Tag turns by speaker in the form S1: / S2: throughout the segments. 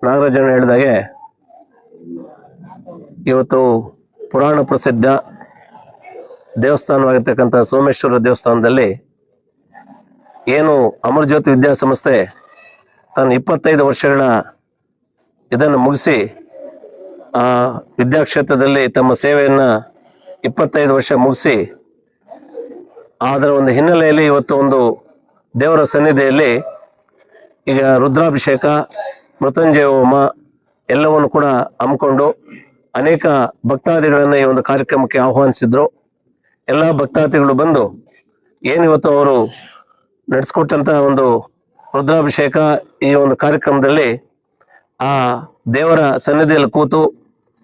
S1: ನಾಗರಾಜಣ್ಣ ಹೇಳಿದಾಗೆ ಇವತ್ತು ಪುರಾಣ ಪ್ರಸಿದ್ಧ ದೇವಸ್ಥಾನವಾಗಿರ್ತಕ್ಕಂಥ ಸೋಮೇಶ್ವರ ದೇವಸ್ಥಾನದಲ್ಲಿ ಏನು ಅಮರಜ್ಯೋತಿ ವಿದ್ಯಾಸಂಸ್ಥೆ ತನ್ನ 25 ವರ್ಷಗಳ ಇದನ್ನು ಮುಗಿಸಿ ಆ ವಿದ್ಯಾಕ್ಷೇತ್ರದಲ್ಲಿ ತಮ್ಮ ಸೇವೆಯನ್ನು 25 ವರ್ಷ ಮುಗಿಸಿ ಅದರ ಒಂದು ಹಿನ್ನೆಲೆಯಲ್ಲಿ ಇವತ್ತು ಒಂದು ದೇವರ ಸನ್ನಿಧಿಯಲ್ಲಿ ಈಗ ರುದ್ರಾಭಿಷೇಕ ಮೃತ್ಯುಂಜಯ ಹೋಮ ಎಲ್ಲವನ್ನು ಕೂಡ ಹಮ್ಮಿಕೊಂಡು ಅನೇಕ ಭಕ್ತಾದಿಗಳನ್ನು ಈ ಒಂದು ಕಾರ್ಯಕ್ರಮಕ್ಕೆ ಆಹ್ವಾನಿಸಿದ್ರು. ಎಲ್ಲ ಭಕ್ತಾದಿಗಳು ಬಂದು ಏನಿವತ್ತು ಅವರು ನಡೆಸ್ಕೊಟ್ಟಂಥ ಒಂದು ರುದ್ರಾಭಿಷೇಕ ಈ ಒಂದು ಕಾರ್ಯಕ್ರಮದಲ್ಲಿ ಆ ದೇವರ ಸನ್ನಿಧಿಯಲ್ಲಿ ಕೂತು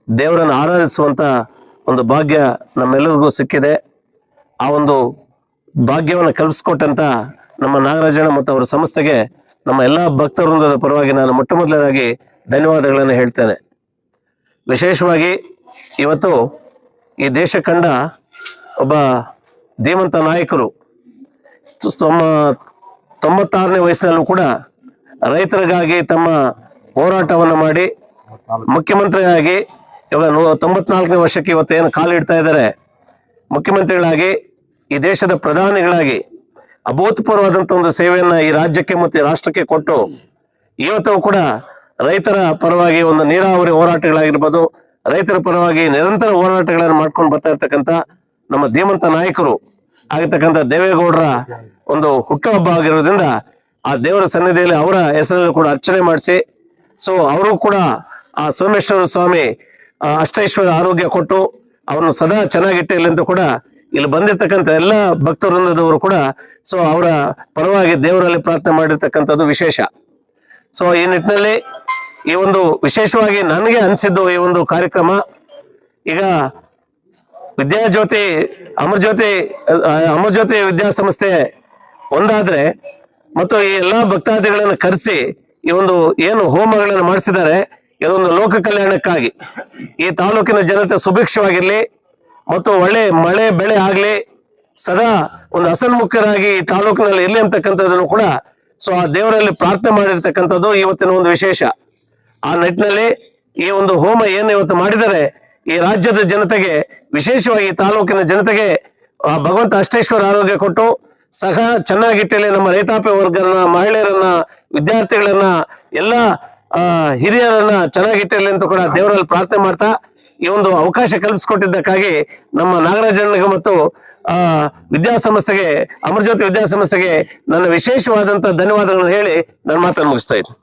S1: ದೇವರನ್ನು ಆರಾಧಿಸುವಂಥ ಒಂದು ಭಾಗ್ಯ ನಮ್ಮೆಲ್ಲರಿಗೂ ಸಿಕ್ಕಿದೆ. ಆ ಒಂದು ಭಾಗ್ಯವನ್ನು ಕಲ್ಪಿಸ್ಕೊಟ್ಟಂಥ ನಮ್ಮ ನಾಗರಾಜಣ್ಣ ಮತ್ತು ಅವರ ಸಂಸ್ಥೆಗೆ ನಮ್ಮ ಎಲ್ಲ ಭಕ್ತವೃಂದದ ಪರವಾಗಿ ನಾನು ಮೊಟ್ಟ ಮೊದಲನೇದಾಗಿ ಧನ್ಯವಾದಗಳನ್ನು ಹೇಳ್ತೇನೆ. ವಿಶೇಷವಾಗಿ ಇವತ್ತು ಈ ದೇಶ ಕಂಡ ಒಬ್ಬ ಧೀಮಂತ ನಾಯಕರು 96ನೇ ವಯಸ್ಸಿನಲ್ಲೂ ಕೂಡ ರೈತರಿಗಾಗಿ ತಮ್ಮ ಹೋರಾಟವನ್ನು ಮಾಡಿ ಮುಖ್ಯಮಂತ್ರಿಯಾಗಿ ಇವಾಗ 94ನೇ ವರ್ಷಕ್ಕೆ ಇವತ್ತು ಏನು ಕಾಲಿಡ್ತಾ ಇದ್ದಾರೆ, ಮುಖ್ಯಮಂತ್ರಿಗಳಾಗಿ ಈ ದೇಶದ ಪ್ರಧಾನಿಗಳಾಗಿ ಅಭೂತಪೂರ್ವವಾದಂಥ ಒಂದು ಸೇವೆಯನ್ನು ಈ ರಾಜ್ಯಕ್ಕೆ ಮತ್ತು ಈ ರಾಷ್ಟ್ರಕ್ಕೆ ಕೊಟ್ಟು ಇವತ್ತು ಕೂಡ ರೈತರ ಪರವಾಗಿ ಒಂದು ನೀರಾವರಿ ಹೋರಾಟಗಳಾಗಿರ್ಬೋದು, ರೈತರ ಪರವಾಗಿ ನಿರಂತರ ಹೋರಾಟಗಳನ್ನು ಮಾಡ್ಕೊಂಡು ಬರ್ತಾ ಇರ್ತಕ್ಕಂಥ ನಮ್ಮ ಧೀಮಂತ ನಾಯಕರು ಆಗಿರ್ತಕ್ಕಂಥ ದೇವೇಗೌಡರ ಒಂದು ಹುಟ್ಟುಹಬ್ಬ ಆಗಿರೋದ್ರಿಂದ ಆ ದೇವರ ಸನ್ನಿಧಿಯಲ್ಲಿ ಅವರ ಹೆಸರಲ್ಲಿ ಕೂಡ ಅರ್ಚನೆ ಮಾಡಿಸಿ ಅವರು ಕೂಡ ಆ ಸೋಮೇಶ್ವರ ಸ್ವಾಮಿ ಅಷ್ಟೈಶ್ವರ್ಯ ಆರೋಗ್ಯ ಕೊಟ್ಟು ಅವರನ್ನು ಸದಾ ಚೆನ್ನಾಗಿಟ್ಟಿರಲಿ ಅಂತ ಕೂಡ ಇಲ್ಲಿ ಬಂದಿರ್ತಕ್ಕಂಥ ಎಲ್ಲ ಭಕ್ತವೃಂದದವರು ಕೂಡ ಅವರ ಪರವಾಗಿ ದೇವರಲ್ಲಿ ಪ್ರಾರ್ಥನೆ ಮಾಡಿರ್ತಕ್ಕಂಥದ್ದು ವಿಶೇಷ. ಈ ನಿಟ್ಟಿನಲ್ಲಿ ಈ ಒಂದು ವಿಶೇಷವಾಗಿ ನನಗೆ ಅನಿಸಿದ್ದು ಈ ಒಂದು ಕಾರ್ಯಕ್ರಮ ಈಗ ವಿದ್ಯಾಜ್ಯೋತಿ ಅಮರಜ್ಯೋತಿ ವಿದ್ಯಾಸಂಸ್ಥೆ ಒಂದಾದ್ರೆ ಮತ್ತು ಈ ಎಲ್ಲಾ ಭಕ್ತಾದಿಗಳನ್ನು ಕರೆಸಿ ಈ ಒಂದು ಏನು ಹೋಮಗಳನ್ನು ಮಾಡಿಸಿದ್ದಾರೆ ಇದೊಂದು ಲೋಕ ಕಲ್ಯಾಣಕ್ಕಾಗಿ ಈ ತಾಲೂಕಿನ ಜನತೆ ಸುಭಿಕ್ಷವಾಗಿರ್ಲಿ ಮತ್ತು ಒಳ್ಳೆ ಮಳೆ ಬೆಳೆ ಆಗ್ಲಿ ಸದಾ ಒಂದು ಹಸನ್ಮುಖರಾಗಿ ಈ ತಾಲೂಕಿನಲ್ಲಿ ಇರ್ಲಿ ಅಂತಕ್ಕಂಥದ್ದನ್ನು ಕೂಡ ಆ ದೇವರಲ್ಲಿ ಪ್ರಾರ್ಥನೆ ಮಾಡಿರ್ತಕ್ಕಂಥದ್ದು ಇವತ್ತಿನ ಒಂದು ವಿಶೇಷ. ಆ ನಿಟ್ಟಿನಲ್ಲಿ ಈ ಒಂದು ಹೋಮ ಏನು ಇವತ್ತು ಮಾಡಿದರೆ ಈ ರಾಜ್ಯದ ಜನತೆಗೆ ವಿಶೇಷವಾಗಿ ತಾಲೂಕಿನ ಜನತೆಗೆ ಭಗವಂತ ಅಷ್ಟೈಶ್ವರ ಆರೋಗ್ಯ ಕೊಟ್ಟು ಚೆನ್ನಾಗಿಟ್ಟಲ್ಲಿ ನಮ್ಮ ರೈತಾಪಿ ವರ್ಗನ, ಮಹಿಳೆಯರನ್ನ, ವಿದ್ಯಾರ್ಥಿಗಳನ್ನ, ಎಲ್ಲ ಹಿರಿಯರನ್ನ ಚೆನ್ನಾಗಿಟ್ಟಿರಲಿ ಅಂತ ಕೂಡ ದೇವರಲ್ಲಿ ಪ್ರಾರ್ಥನೆ ಮಾಡ್ತಾ ಈ ಒಂದು ಅವಕಾಶ ಕಲ್ಪಿಸಿಕೊಟ್ಟಿದ್ದಕ್ಕಾಗಿ ನಮ್ಮ ನಾಗರಾಜನಿಗೆ ಮತ್ತು ವಿದ್ಯಾಸಂಸ್ಥೆಗೆ ಅಮರಜ್ಯೋತಿ ವಿದ್ಯಾಸಂಸ್ಥೆಗೆ ನನ್ನ ವಿಶೇಷವಾದಂತಹ ಧನ್ಯವಾದಗಳನ್ನು ಹೇಳಿ ನನ್ನ ಮಾತನ್ನು ಮುಗಿಸ್ತಾ ಇದ್ದೀನಿ.